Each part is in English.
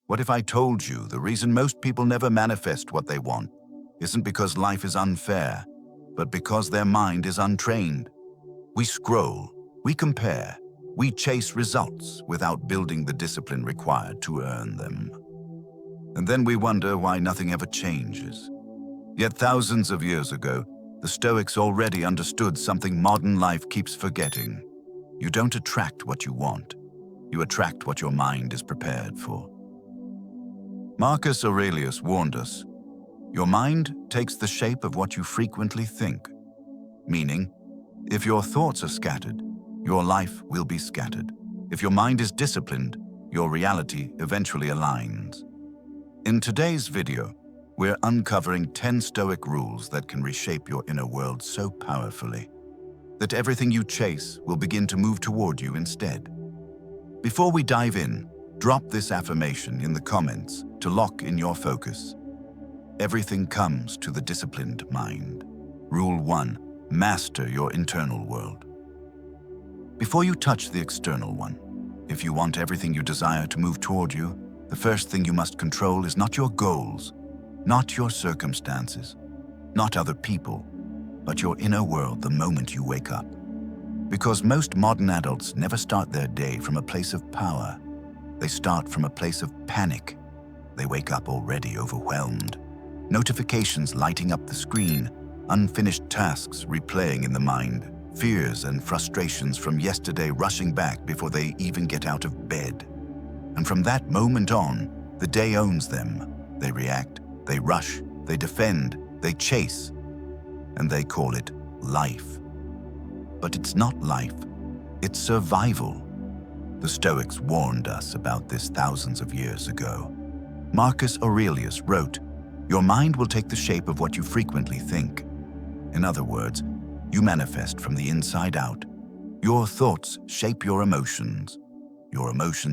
What if I told you the reason most people never manifest what they want isn't because life is unfair, but because their mind is untrained? We scroll, we compare, we chase results without building the discipline required to earn them. And then we wonder why nothing ever changes. Yet thousands of years ago, the Stoics already understood something modern life keeps forgetting. You don't attract what you want. You attract what your mind is prepared for. Marcus Aurelius warned us, your mind takes the shape of what you frequently think. Meaning, if your thoughts are scattered, your life will be scattered. If your mind is disciplined, your reality eventually aligns. In today's video, we're uncovering 10 Stoic rules that can reshape your inner world so powerfully that everything you chase will begin to move toward you instead. Before we dive in, drop this affirmation in the comments to lock in your focus. Everything comes to the disciplined mind. Rule 1. Master your internal world. Before you touch the external one, if you want everything you desire to move toward you, the first thing you must control is not your goals, not your circumstances, not other people, but your inner world the moment you wake up. Because most modern adults never start their day from a place of power. They start from a place of panic. They wake up already overwhelmed. Notifications lighting up the screen, unfinished tasks replaying in the mind, fears and frustrations from yesterday rushing back before they even get out of bed. And from that moment on, the day owns them. They react, they rush, they defend, they chase, and they call it life. But it's not life, it's survival. The Stoics warned us about this thousands of years ago. Marcus Aurelius wrote, your mind will take the shape of what you frequently think. In other words, you manifest from the inside out. Your thoughts shape your emotions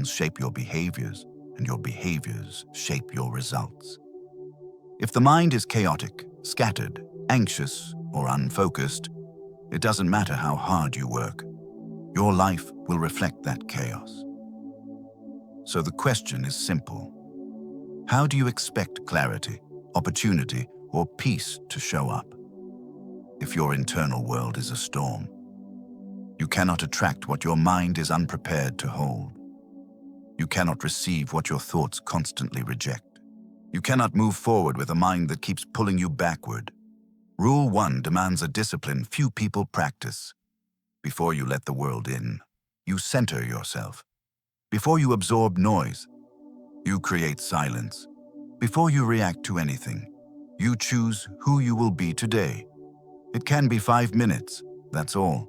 shape your behaviors, and your behaviors shape your results. If the mind is chaotic, scattered, anxious, or unfocused, it doesn't matter how hard you work. Your life will reflect that chaos. So the question is simple. How do you expect clarity, opportunity, or peace to show up if your internal world is a storm? You cannot attract what your mind is unprepared to hold. You cannot receive what your thoughts constantly reject. You cannot move forward with a mind that keeps pulling you backward. Rule 1 demands a discipline few people practice. Before you let the world in, you center yourself. Before you absorb noise, you create silence. Before you react to anything, you choose who you will be today. It can be 5 minutes, that's all.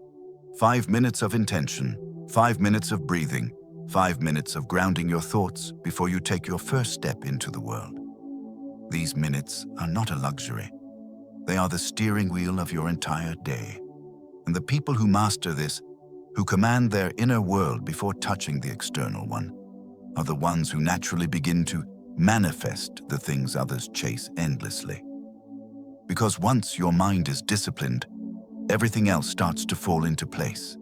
5 minutes of intention, 5 minutes of breathing, 5 minutes of grounding your thoughts before you take your first step into the world. These minutes are not a luxury. They are the steering wheel of your entire day. And the people who master this, who command their inner world before touching the external one, are the ones who naturally begin to manifest the things others chase endlessly. Because once your mind is disciplined, everything else starts to fall into place.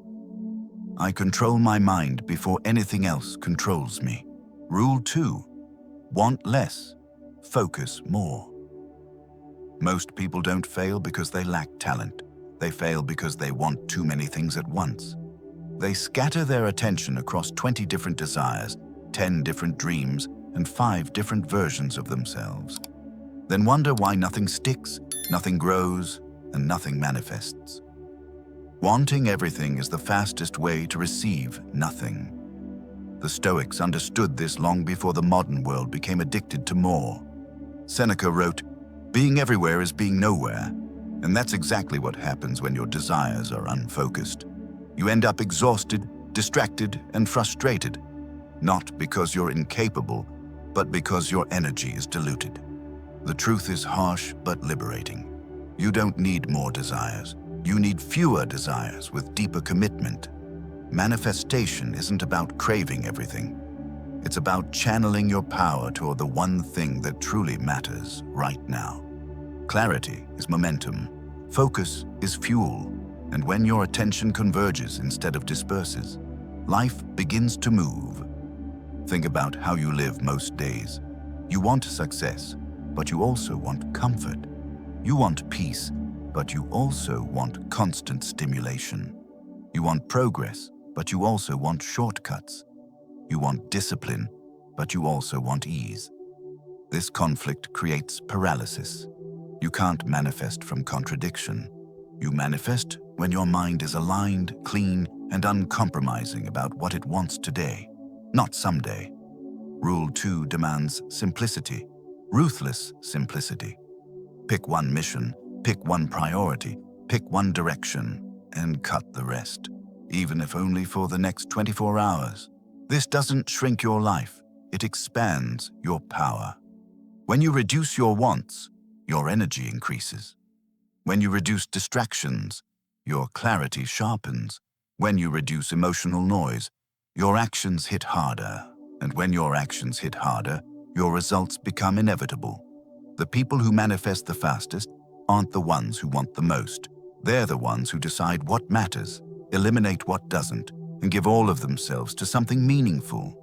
I control my mind before anything else controls me. Rule 2. Want less, focus more. Most people don't fail because they lack talent. They fail because they want too many things at once. They scatter their attention across 20 different desires, 10 different dreams, and 5 different versions of themselves. Then wonder why nothing sticks, nothing grows, and nothing manifests. Wanting everything is the fastest way to receive nothing. The Stoics understood this long before the modern world became addicted to more. Seneca wrote, being everywhere is being nowhere. And that's exactly what happens when your desires are unfocused. You end up exhausted, distracted, and frustrated, not because you're incapable, but because your energy is diluted. The truth is harsh but liberating. You don't need more desires. You need fewer desires with deeper commitment. Manifestation isn't about craving everything. It's about channeling your power toward the one thing that truly matters right now. Clarity is momentum. Focus is fuel. And when your attention converges instead of disperses, life begins to move. Think about how you live most days. You want success, but you also want comfort. You want peace, but you also want constant stimulation. You want progress, but you also want shortcuts. You want discipline, but you also want ease. This conflict creates paralysis. You can't manifest from contradiction. You manifest when your mind is aligned, clean, and uncompromising about what it wants today, not someday. Rule 2 demands simplicity, ruthless simplicity. Pick one mission, pick one priority, pick one direction, and cut the rest, even if only for the next 24 hours. This doesn't shrink your life, it expands your power. When you reduce your wants, your energy increases. When you reduce distractions, your clarity sharpens. When you reduce emotional noise, your actions hit harder. And when your actions hit harder, your results become inevitable. The people who manifest the fastest aren't the ones who want the most. They're the ones who decide what matters, eliminate what doesn't, and give all of themselves to something meaningful.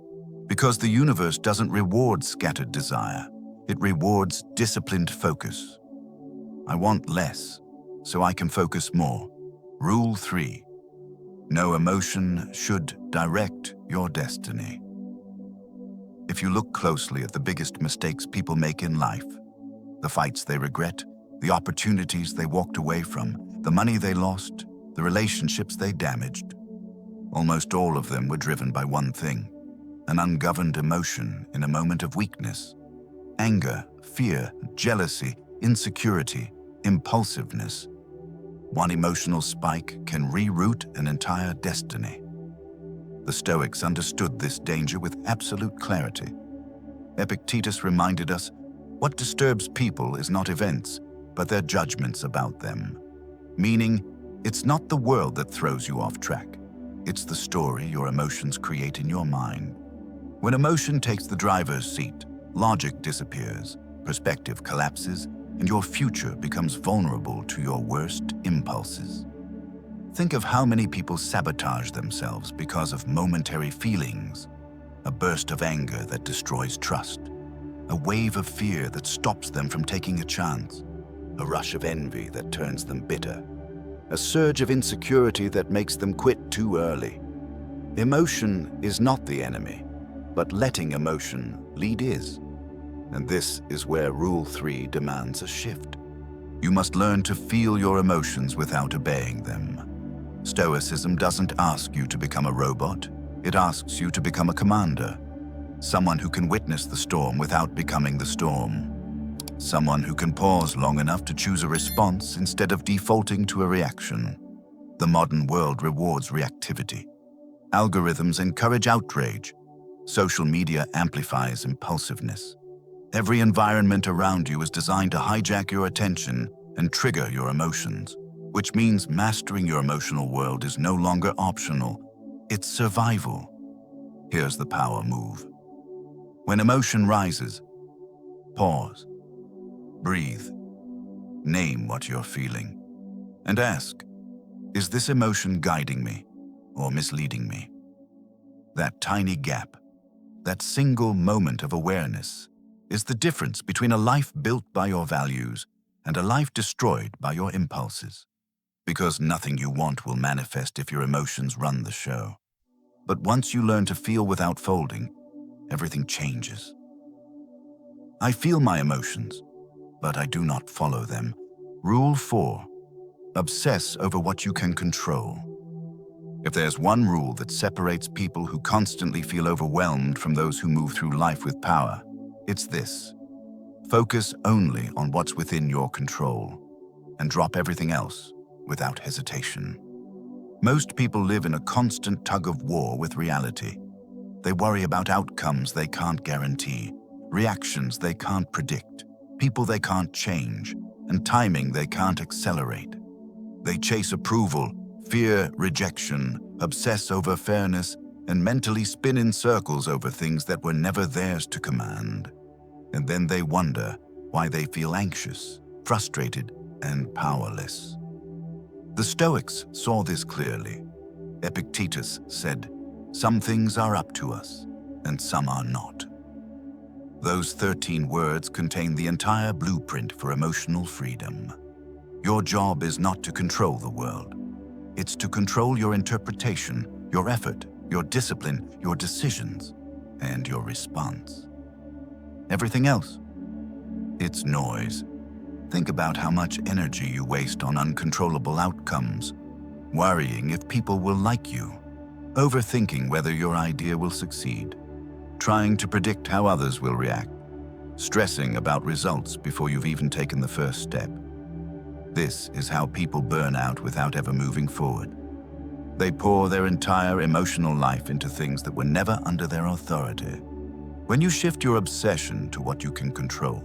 Because the universe doesn't reward scattered desire, it rewards disciplined focus. I want less, so I can focus more. Rule 3. No emotion should direct your destiny. If you look closely at the biggest mistakes people make in life, the fights they regret, the opportunities they walked away from, the money they lost, the relationships they damaged, almost all of them were driven by one thing: an ungoverned emotion in a moment of weakness. Anger, fear, jealousy, insecurity, impulsiveness. One emotional spike can reroute an entire destiny. The Stoics understood this danger with absolute clarity. Epictetus reminded us, what disturbs people is not events, but their judgments about them. Meaning, it's not the world that throws you off track. It's the story your emotions create in your mind. When emotion takes the driver's seat, logic disappears, perspective collapses, and your future becomes vulnerable to your worst impulses. Think of how many people sabotage themselves because of momentary feelings. A burst of anger that destroys trust. A wave of fear that stops them from taking a chance. A rush of envy that turns them bitter. A surge of insecurity that makes them quit too early. Emotion is not the enemy, but letting emotion lead is. And this is where Rule 3 demands a shift. You must learn to feel your emotions without obeying them. Stoicism doesn't ask you to become a robot. It asks you to become a commander. Someone who can witness the storm without becoming the storm. Someone who can pause long enough to choose a response instead of defaulting to a reaction. The modern world rewards reactivity. Algorithms encourage outrage. Social media amplifies impulsiveness. Every environment around you is designed to hijack your attention and trigger your emotions, which means mastering your emotional world is no longer optional. It's survival. Here's the power move. When emotion rises, pause, breathe, name what you're feeling, and ask, is this emotion guiding me or misleading me? That tiny gap, that single moment of awareness, is the difference between a life built by your values and a life destroyed by your impulses. Because nothing you want will manifest if your emotions run the show. But once you learn to feel without folding, everything changes. I feel my emotions, but I do not follow them. Rule 4. Obsess over what you can control. If there's one rule that separates people who constantly feel overwhelmed from those who move through life with power, it's this: focus only on what's within your control and drop everything else without hesitation. Most people live in a constant tug-of-war with reality. They worry about outcomes they can't guarantee, reactions they can't predict, people they can't change, and timing they can't accelerate. They chase approval, fear rejection, obsess over fairness, and mentally spin in circles over things that were never theirs to command. And then they wonder why they feel anxious, frustrated, and powerless. The Stoics saw this clearly. Epictetus said, "Some things are up to us. and some are not. Those 13 words contain the entire blueprint for emotional freedom. Your job is not to control the world. It's to control your interpretation, your effort, your discipline, your decisions, and your response. Everything else, it's noise. Think about how much energy you waste on uncontrollable outcomes, worrying if people will like you, overthinking whether your idea will succeed, trying to predict how others will react, stressing about results before you've even taken the first step. This is how people burn out without ever moving forward. They pour their entire emotional life into things that were never under their authority. When you shift your obsession to what you can control,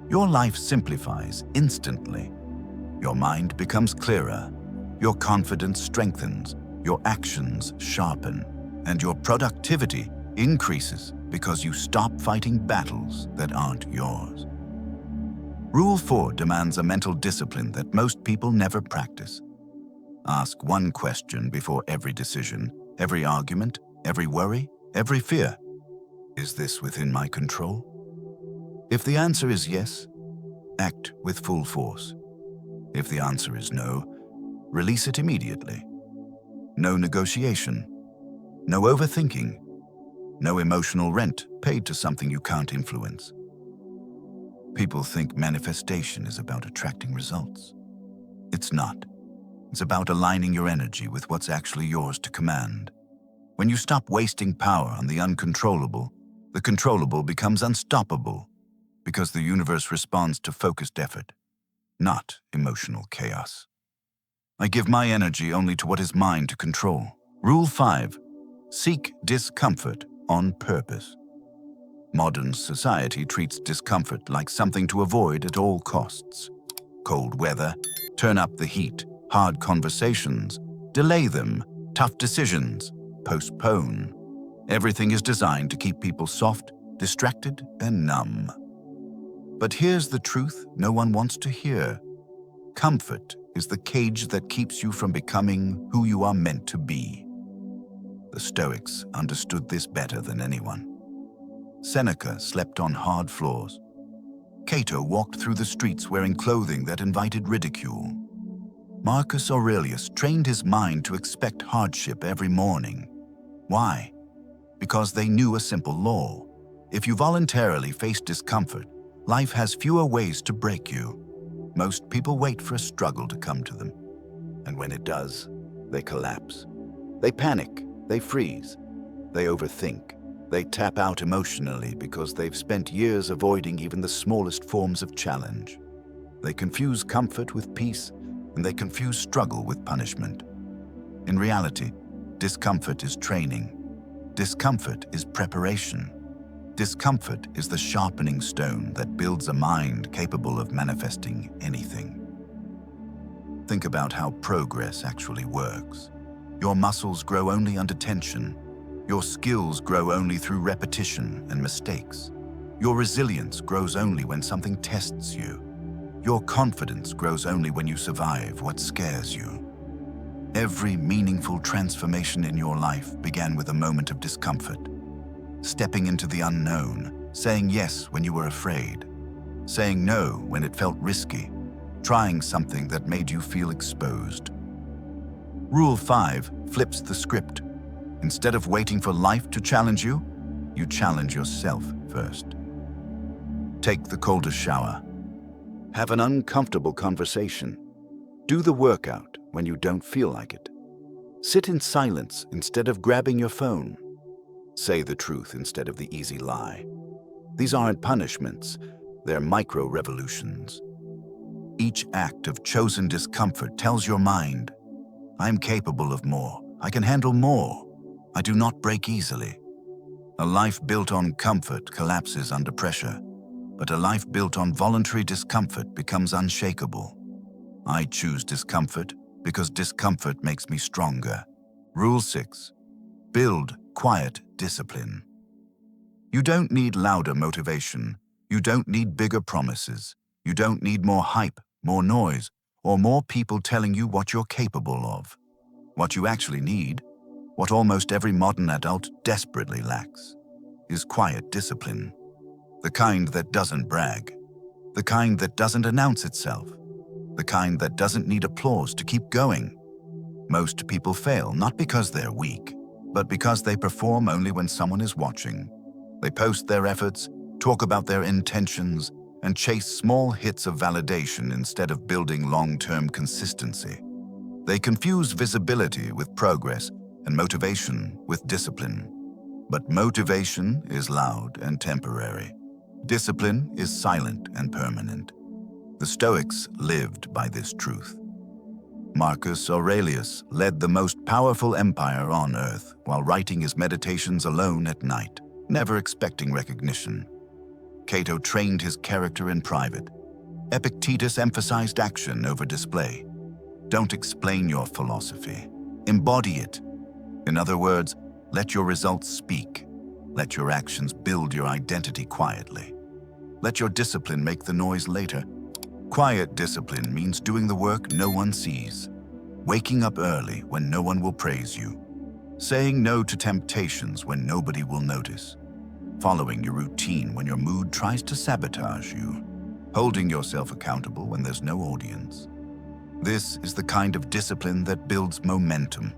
your life simplifies instantly. Your mind becomes clearer, your confidence strengthens, your actions sharpen, and your productivity increases because you stop fighting battles that aren't yours. Rule 4 demands a mental discipline that most people never practice. Ask one question before every decision, every argument, every worry, every fear. Is this within my control? If the answer is yes, act with full force. If the answer is no, release it immediately. No negotiation, no overthinking, no emotional rent paid to something you can't influence. People think manifestation is about attracting results. It's not. It's about aligning your energy with what's actually yours to command. When you stop wasting power on the uncontrollable, the controllable becomes unstoppable because the universe responds to focused effort, not emotional chaos. I give my energy only to what is mine to control. Rule 5. Seek discomfort on purpose. Modern society treats discomfort like something to avoid at all costs. Cold weather, turn up the heat, hard conversations, delay them, tough decisions, postpone. Everything is designed to keep people soft, distracted, and numb. But here's the truth no one wants to hear. Comfort is the cage that keeps you from becoming who you are meant to be. The Stoics understood this better than anyone. Seneca slept on hard floors. Cato walked through the streets wearing clothing that invited ridicule. Marcus Aurelius trained his mind to expect hardship every morning. Why? Because they knew a simple law. If you voluntarily face discomfort, life has fewer ways to break you. Most people wait for a struggle to come to them. And when it does, they collapse. They panic, they freeze, they overthink. They tap out emotionally because they've spent years avoiding even the smallest forms of challenge. They confuse comfort with peace, and they confuse struggle with punishment. In reality, discomfort is training. Discomfort is preparation. Discomfort is the sharpening stone that builds a mind capable of manifesting anything. Think about how progress actually works. Your muscles grow only under tension. Your skills grow only through repetition and mistakes. Your resilience grows only when something tests you. Your confidence grows only when you survive what scares you. Every meaningful transformation in your life began with a moment of discomfort. Stepping into the unknown, saying yes when you were afraid, saying no when it felt risky, trying something that made you feel exposed. Rule 5 flips the script. Instead of waiting for life to challenge you, you challenge yourself first. Take the coldest shower. Have an uncomfortable conversation. Do the workout when you don't feel like it. Sit in silence instead of grabbing your phone. Say the truth instead of the easy lie. These aren't punishments, they're micro-revolutions. Each act of chosen discomfort tells your mind, I'm capable of more, I can handle more. I do not break easily. A life built on comfort collapses under pressure, but a life built on voluntary discomfort becomes unshakable. I choose discomfort because discomfort makes me stronger. Rule 6. Build quiet discipline. You don't need louder motivation. You don't need bigger promises. You don't need more hype, more noise, or more people telling you what you're capable of. What you actually need, what almost every modern adult desperately lacks, is quiet discipline. The kind that doesn't brag. The kind that doesn't announce itself. The kind that doesn't need applause to keep going. Most people fail not because they're weak, but because they perform only when someone is watching. They post their efforts, talk about their intentions, and chase small hits of validation instead of building long-term consistency. They confuse visibility with progress and motivation with discipline. But motivation is loud and temporary. Discipline is silent and permanent. The Stoics lived by this truth. Marcus Aurelius led the most powerful empire on earth while writing his meditations alone at night, never expecting recognition. Cato trained his character in private. Epictetus emphasized action over display. Don't explain your philosophy. Embody it. In other words, let your results speak. Let your actions build your identity quietly. Let your discipline make the noise later. Quiet discipline means doing the work no one sees. Waking up early when no one will praise you. Saying no to temptations when nobody will notice. Following your routine when your mood tries to sabotage you. Holding yourself accountable when there's no audience. This is the kind of discipline that builds momentum.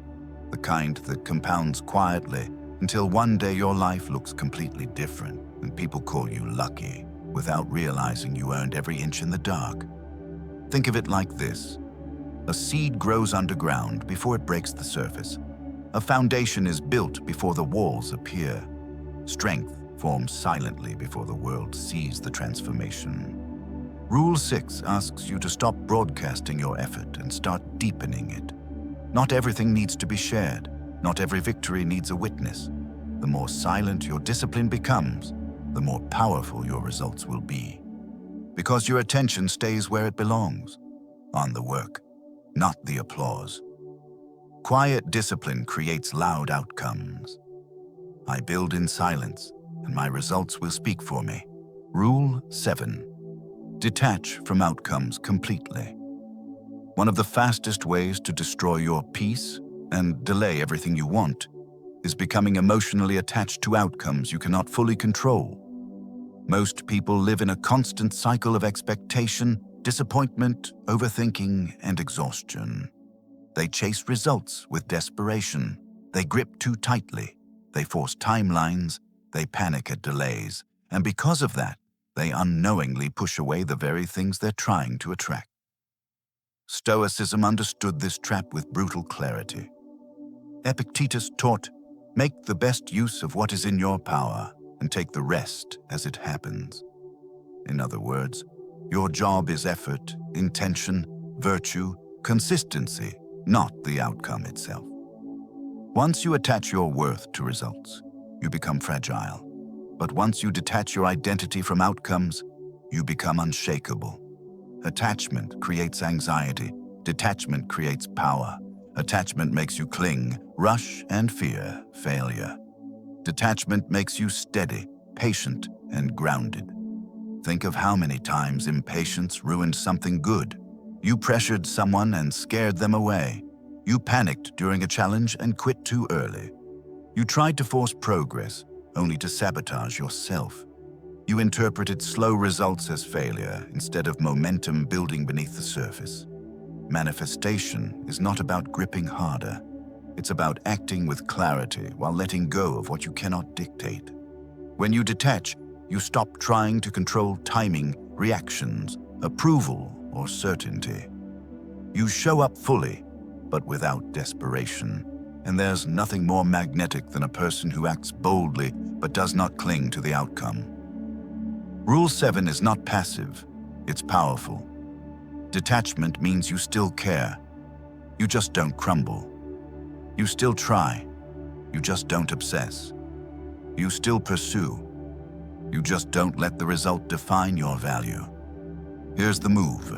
The kind that compounds quietly until one day your life looks completely different and people call you lucky without realizing you earned every inch in the dark. Think of it like this. A seed grows underground before it breaks the surface. A foundation is built before the walls appear. Strength forms silently before the world sees the transformation. Rule 6 asks you to stop broadcasting your effort and start deepening it. Not everything needs to be shared. Not every victory needs a witness. The more silent your discipline becomes, the more powerful your results will be. Because your attention stays where it belongs, on the work, not the applause. Quiet discipline creates loud outcomes. I build in silence, and my results will speak for me. Rule 7. Detach from outcomes completely. One of the fastest ways to destroy your peace and delay everything you want is becoming emotionally attached to outcomes you cannot fully control. Most people live in a constant cycle of expectation, disappointment, overthinking, and exhaustion. They chase results with desperation. They grip too tightly. They force timelines. They panic at delays. And because of that, they unknowingly push away the very things they're trying to attract. Stoicism understood this trap with brutal clarity. Epictetus taught, make the best use of what is in your power and take the rest as it happens. In other words, your job is effort, intention, virtue, consistency, not the outcome itself. Once you attach your worth to results, you become fragile. But once you detach your identity from outcomes, you become unshakable. Attachment creates anxiety. Detachment creates power. Attachment makes you cling, rush, and fear failure. Detachment makes you steady, patient, and grounded. Think of how many times impatience ruined something good. You pressured someone and scared them away. You panicked during a challenge and quit too early. You tried to force progress, only to sabotage yourself. You interpreted slow results as failure instead of momentum building beneath the surface. Manifestation is not about gripping harder. It's about acting with clarity while letting go of what you cannot dictate. When you detach, you stop trying to control timing, reactions, approval, or certainty. You show up fully, but without desperation. And there's nothing more magnetic than a person who acts boldly but does not cling to the outcome. Rule 7 is not passive, it's powerful. Detachment means you still care. You just don't crumble. You still try. You just don't obsess. You still pursue. You just don't let the result define your value. Here's the move.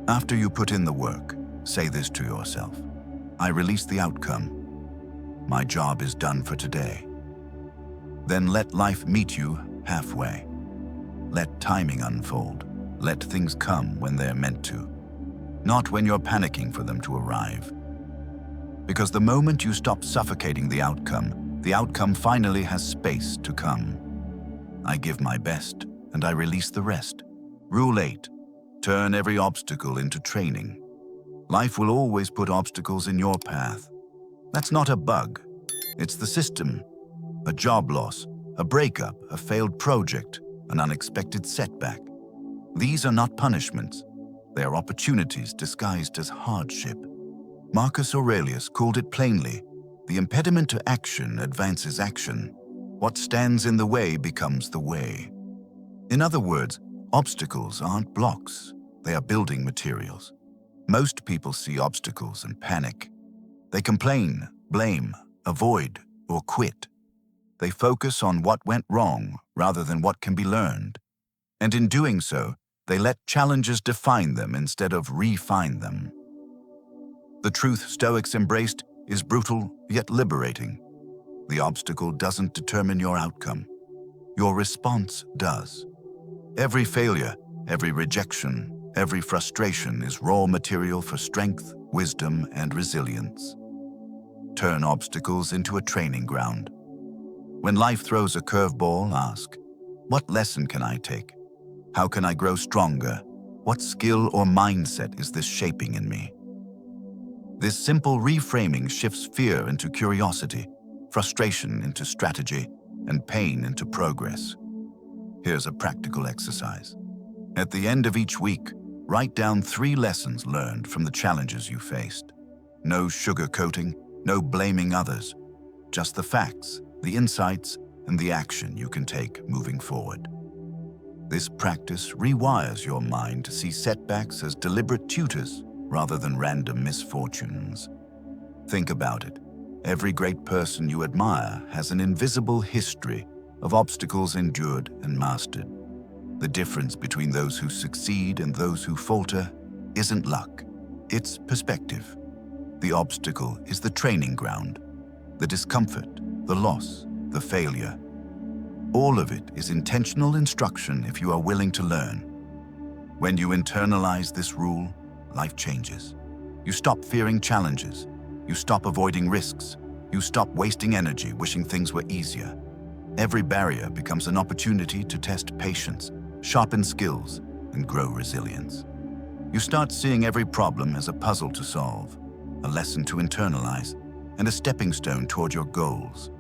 After you put in the work, say this to yourself. I release the outcome. My job is done for today. Then let life meet you halfway. Let timing unfold. Let things come when they're meant to, not when you're panicking for them to arrive. Because the moment you stop suffocating the outcome, The outcome finally has space to come. I give my best, and I release the rest. Rule 8. Turn every obstacle into training. Life will always put obstacles in your path. That's not a bug. It's the system. A job loss, a breakup, a failed project, an unexpected setback. These are not punishments. They are opportunities disguised as hardship. Marcus Aurelius called it plainly, the impediment to action advances action. What stands in the way becomes the way. In other words, obstacles aren't blocks. They are building materials. Most people see obstacles and panic. They complain, blame, avoid, or quit. They focus on what went wrong rather than what can be learned. And in doing so, they let challenges define them instead of refine them. The truth Stoics embraced is brutal yet liberating. The obstacle doesn't determine your outcome. Your response does. Every failure, every rejection, every frustration is raw material for strength, wisdom, and resilience. Turn obstacles into a training ground. When life throws a curveball, ask, what lesson can I take? How can I grow stronger? What skill or mindset is this shaping in me? This simple reframing shifts fear into curiosity, frustration into strategy, and pain into progress. Here's a practical exercise. At the end of each week, write down 3 lessons learned from the challenges you faced. No sugarcoating, no blaming others, just the facts, the insights, and the action you can take moving forward. This practice rewires your mind to see setbacks as deliberate tutors rather than random misfortunes. Think about it. Every great person you admire has an invisible history of obstacles endured and mastered. The difference between those who succeed and those who falter isn't luck, it's perspective. The obstacle is the training ground, the discomfort, the loss, the failure. All of it is intentional instruction if you are willing to learn. When you internalize this rule, life changes. You stop fearing challenges. You stop avoiding risks. You stop wasting energy wishing things were easier. Every barrier becomes an opportunity to test patience, sharpen skills, and grow resilience. You start seeing every problem as a puzzle to solve, a lesson to internalize, and a stepping stone toward your goals.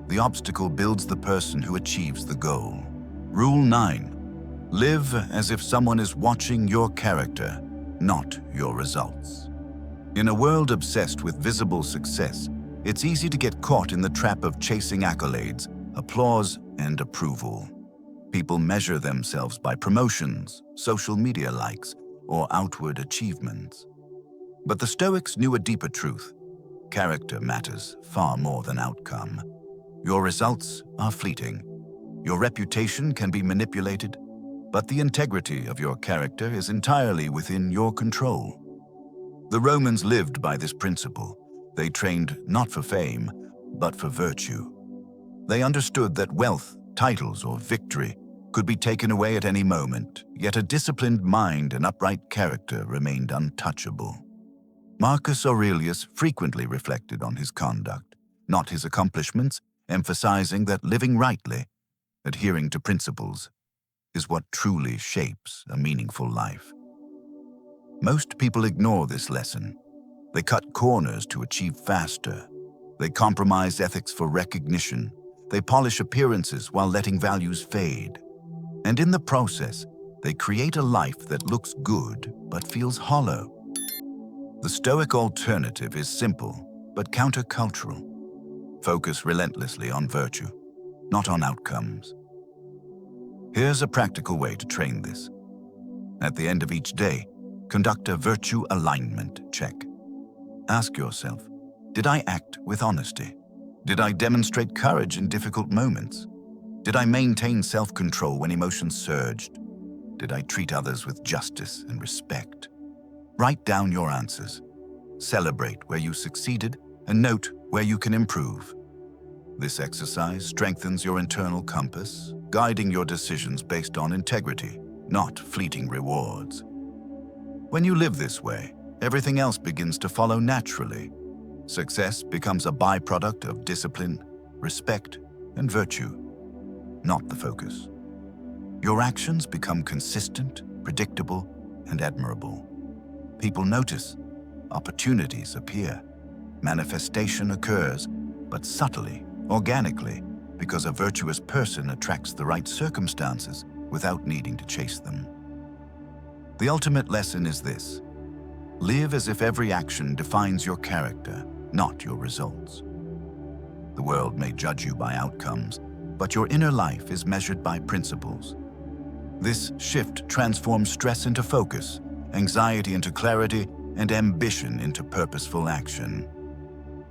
The obstacle builds the person who achieves the goal. Rule 9. Live as if someone is watching your character, not your results. In a world obsessed with visible success, it's easy to get caught in the trap of chasing accolades, applause, and approval. People measure themselves by promotions, social media likes, or outward achievements. But the Stoics knew a deeper truth. Character matters far more than outcome. Your results are fleeting. Your reputation can be manipulated, but the integrity of your character is entirely within your control. The Romans lived by this principle. They trained not for fame, but for virtue. They understood that wealth, titles, or victory could be taken away at any moment, yet a disciplined mind and upright character remained untouchable. Marcus Aurelius frequently reflected on his conduct, not his accomplishments, emphasizing that living rightly, adhering to principles, is what truly shapes a meaningful life. Most people ignore this lesson. They cut corners to achieve faster. They compromise ethics for recognition. They polish appearances while letting values fade. And in the process, they create a life that looks good but feels hollow. The Stoic alternative is simple but countercultural. Focus relentlessly on virtue, not on outcomes. Here's a practical way to train this. At the end of each day, conduct a virtue alignment check. Ask yourself, did I act with honesty? Did I demonstrate courage in difficult moments? Did I maintain self-control when emotions surged? Did I treat others with justice and respect? Write down your answers. Celebrate where you succeeded and note where you can improve. This exercise strengthens your internal compass, guiding your decisions based on integrity, not fleeting rewards. When you live this way, everything else begins to follow naturally. Success becomes a byproduct of discipline, respect, and virtue, not the focus. Your actions become consistent, predictable, and admirable. People notice, opportunities appear, manifestation occurs, but subtly, organically, because a virtuous person attracts the right circumstances without needing to chase them. The ultimate lesson is this: live as if every action defines your character, not your results. The world may judge you by outcomes, but your inner life is measured by principles. This shift transforms stress into focus, anxiety into clarity, and ambition into purposeful action.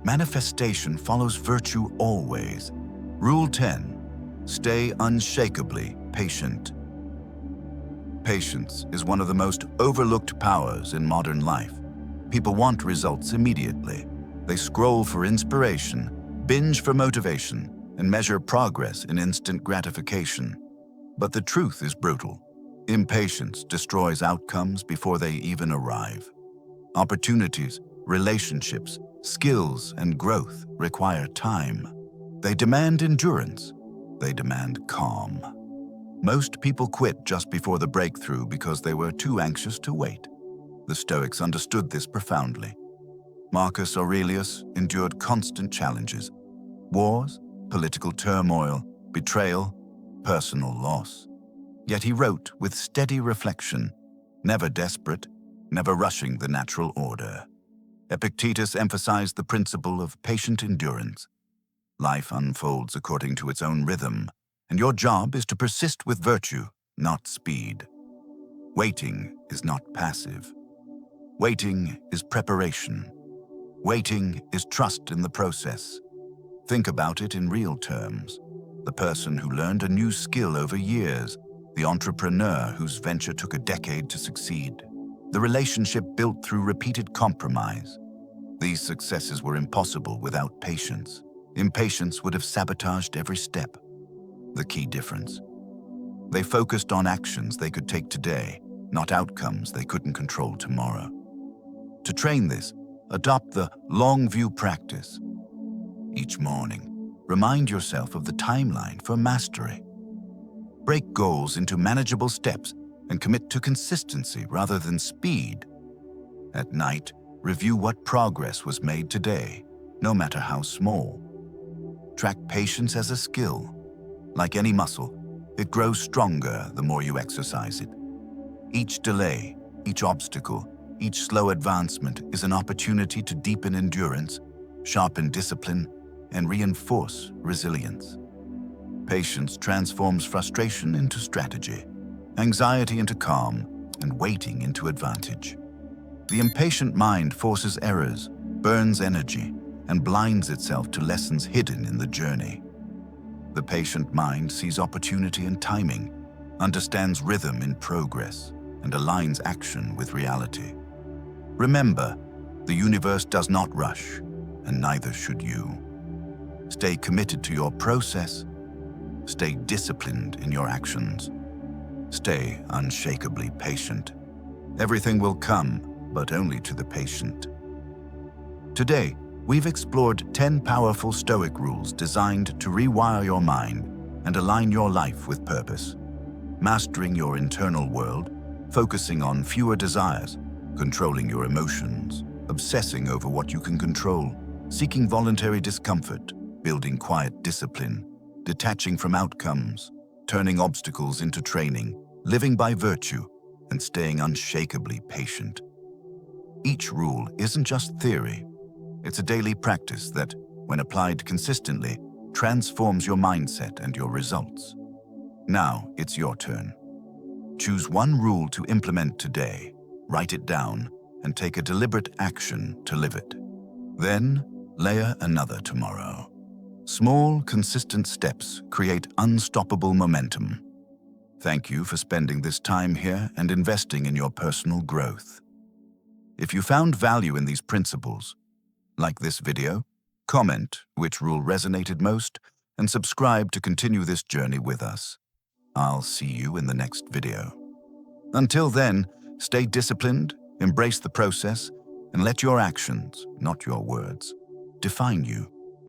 Manifestation follows virtue always. Rule 10: stay unshakably patient. Patience is one of the most overlooked powers in modern life. People want results immediately. They scroll for inspiration, binge for motivation, and measure progress in instant gratification. But the truth is brutal. Impatience destroys outcomes before they even arrive. Opportunities, relationships, skills, and growth require time. They demand endurance. They demand calm. Most people quit just before the breakthrough because they were too anxious to wait. The Stoics understood this profoundly. Marcus Aurelius endured constant challenges: wars, political turmoil, betrayal, personal loss. Yet he wrote with steady reflection, never desperate, never rushing the natural order. Epictetus emphasized the principle of patient endurance. Life unfolds according to its own rhythm, and your job is to persist with virtue, not speed. Waiting is not passive. Waiting is preparation. Waiting is trust in the process. Think about it in real terms. The person who learned a new skill over years, the entrepreneur whose venture took a decade to succeed, the relationship built through repeated compromise. These successes were impossible without patience. Impatience would have sabotaged every step. The key difference: they focused on actions they could take today, not outcomes they couldn't control tomorrow. To train this, adopt the long view practice. Each morning, remind yourself of the timeline for mastery. Break goals into manageable steps and commit to consistency rather than speed. At night, review what progress was made today, no matter how small. Track patience as a skill. Like any muscle, it grows stronger the more you exercise it. Each delay, each obstacle, each slow advancement is an opportunity to deepen endurance, sharpen discipline, and reinforce resilience. Patience transforms frustration into strategy, anxiety into calm, and waiting into advantage. The impatient mind forces errors, burns energy, and blinds itself to lessons hidden in the journey. The patient mind sees opportunity in timing, understands rhythm in progress, and aligns action with reality. Remember, the universe does not rush, and neither should you. Stay committed to your process. Stay disciplined in your actions. Stay unshakably patient. Everything will come, but only to the patient. Today, we've explored 10 powerful Stoic rules designed to rewire your mind and align your life with purpose. Mastering your internal world, focusing on fewer desires, controlling your emotions, obsessing over what you can control, seeking voluntary discomfort, building quiet discipline, detaching from outcomes, turning obstacles into training, living by virtue, and staying unshakably patient. Each rule isn't just theory. It's a daily practice that, when applied consistently, transforms your mindset and your results. Now it's your turn. Choose one rule to implement today, write it down, and take a deliberate action to live it. Then, layer another tomorrow. Small, consistent steps create unstoppable momentum. Thank you for spending this time here and investing in your personal growth. If you found value in these principles, like this video, comment which rule resonated most, and subscribe to continue this journey with us. I'll see you in the next video. Until then, stay disciplined, embrace the process, and let your actions, not your words, define you.